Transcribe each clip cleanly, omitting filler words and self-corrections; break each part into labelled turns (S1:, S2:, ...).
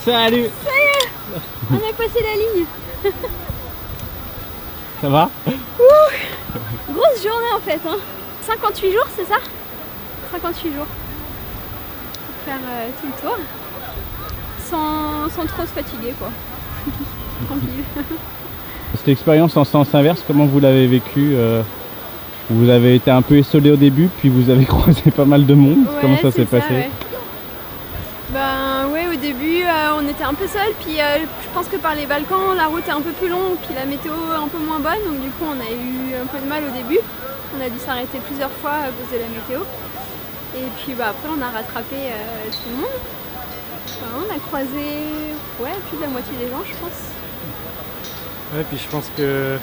S1: Salut.
S2: Ça y est, on a passé la ligne.
S1: Ça va?
S2: Grosse journée en fait. 58 jours, c'est ça? 58 jours. Pour faire tout le tour. Sans trop se fatiguer quoi. Tranquille.
S1: Cette expérience en sens inverse, comment vous l'avez vécue? Vous avez été un peu essolé au début, puis vous avez croisé pas mal de monde.
S2: Ouais,
S1: comment ça s'est passé?
S2: Ouais. Ben ouais, au début on était un peu seuls, puis je pense que par les Balkans la route est un peu plus longue, puis la météo un peu moins bonne, donc du coup on a eu un peu de mal au début. On a dû s'arrêter plusieurs fois à cause de la météo. Et puis bah, après on a rattrapé tout le monde. Enfin, on a croisé plus de la moitié des gens je pense.
S3: Ouais, puis je pense que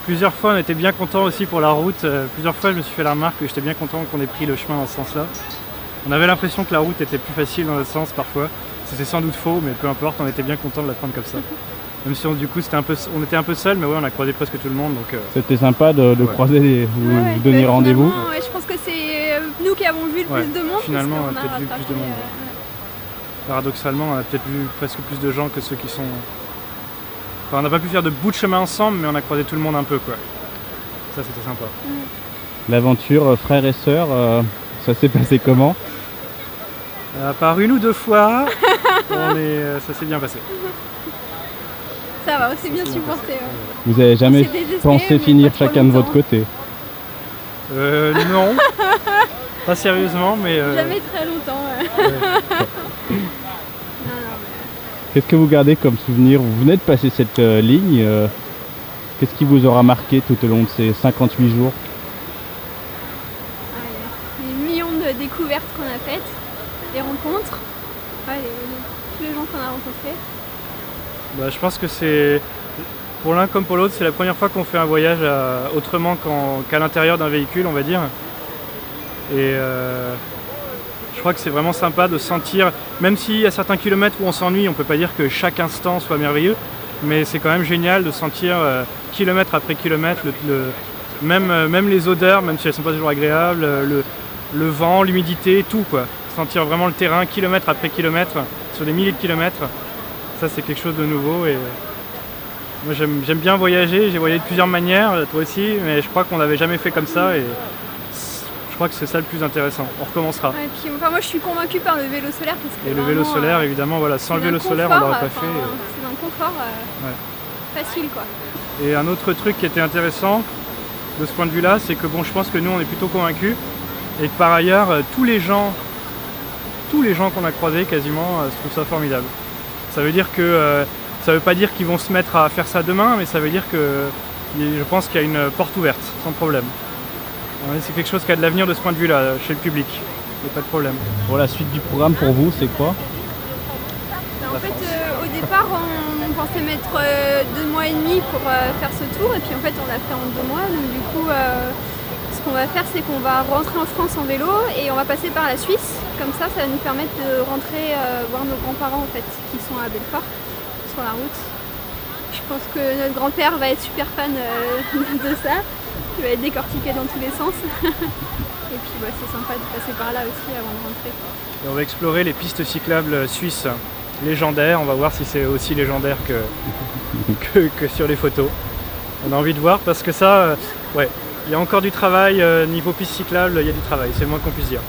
S3: plusieurs fois on était bien content aussi pour la route. Plusieurs fois je me suis fait la remarque que j'étais bien content qu'on ait pris le chemin dans ce sens-là. On avait l'impression que la route était plus facile dans notre sens parfois. C'est sans doute faux, mais peu importe, on était bien content de la prendre comme ça. Même si du coup on était un peu seuls, mais ouais, on a croisé presque tout le monde.
S1: C'était sympa de croiser, vous donner rendez-vous.
S2: Ouais, je pense que c'est nous qui avons vu le plus de monde.
S3: Finalement, on a peut-être vu plus de monde. Paradoxalement, on a peut-être vu presque plus de gens que ceux qui sont... Enfin, on n'a pas pu faire de bout de chemin ensemble, mais on a croisé tout le monde un peu, quoi. Ça, c'était sympa.
S1: L'aventure frères et sœurs, ça s'est passé comment?
S3: Par une ou deux fois, ça s'est bien passé.
S2: Ça va, on s'est bien supporté.
S1: Vous avez jamais pensé finir chacun de votre côté?
S3: Non, pas sérieusement, mais...
S2: Jamais très longtemps.
S1: Qu'est-ce que vous gardez comme souvenir? Vous venez de passer cette ligne. Qu'est-ce qui vous aura marqué tout au long de ces 58 jours?
S2: Les millions de découvertes qu'on a faites, les rencontres, tous les gens qu'on a rencontrés.
S3: Bah, je pense que c'est, pour l'un comme pour l'autre, c'est la première fois qu'on fait un voyage autrement qu'à l'intérieur d'un véhicule, on va dire. Et je crois que c'est vraiment sympa de sentir, même s'il y a certains kilomètres où on s'ennuie, on peut pas dire que chaque instant soit merveilleux, mais c'est quand même génial de sentir kilomètre après kilomètre, même les odeurs, même si elles sont pas toujours agréables, le vent, l'humidité, tout quoi. Sentir vraiment le terrain kilomètre après kilomètre, sur des milliers de kilomètres, ça c'est quelque chose de nouveau. Et moi j'aime bien voyager, j'ai voyagé de plusieurs manières, toi aussi, mais je crois qu'on l'avait jamais fait comme ça. Et je crois que c'est ça le plus intéressant. On recommencera.
S2: Ouais, et puis, moi je suis convaincue par le vélo solaire. Parce que
S3: et le vélo solaire, évidemment, voilà, sans le vélo solaire on l'aurait pas fait.
S2: C'est un confort facile quoi.
S3: Et un autre truc qui était intéressant de ce point de vue-là, c'est que bon, je pense que nous on est plutôt convaincus. Et que par ailleurs, tous les gens qu'on a croisés quasiment se trouvent ça formidable. Ça veut dire que ça veut pas dire qu'ils vont se mettre à faire ça demain, mais ça veut dire que je pense qu'il y a une porte ouverte, sans problème. C'est quelque chose qui a de l'avenir de ce point de vue-là, chez le public. Il n'y a pas de problème.
S1: Pour la suite du programme, pour vous, c'est quoi?
S2: En fait, au départ, on pensait mettre 2 mois et demi pour faire ce tour, et puis en fait, on l'a fait en 2 mois. Donc du coup, ce qu'on va faire, c'est qu'on va rentrer en France en vélo et on va passer par la Suisse. Comme ça va nous permettre de rentrer voir nos grands-parents en fait, qui sont à Belfort, sur la route. Je pense que notre grand-père va être super fan de ça. Il va être décortiqué dans tous les sens. Et puis c'est sympa de passer par là aussi avant de rentrer.
S3: Et on va explorer les pistes cyclables suisses légendaires. On va voir si c'est aussi légendaire que sur les photos. On a envie de voir parce que ça, il y a encore du travail niveau piste cyclable, il y a du travail, c'est le moins qu'on puisse dire.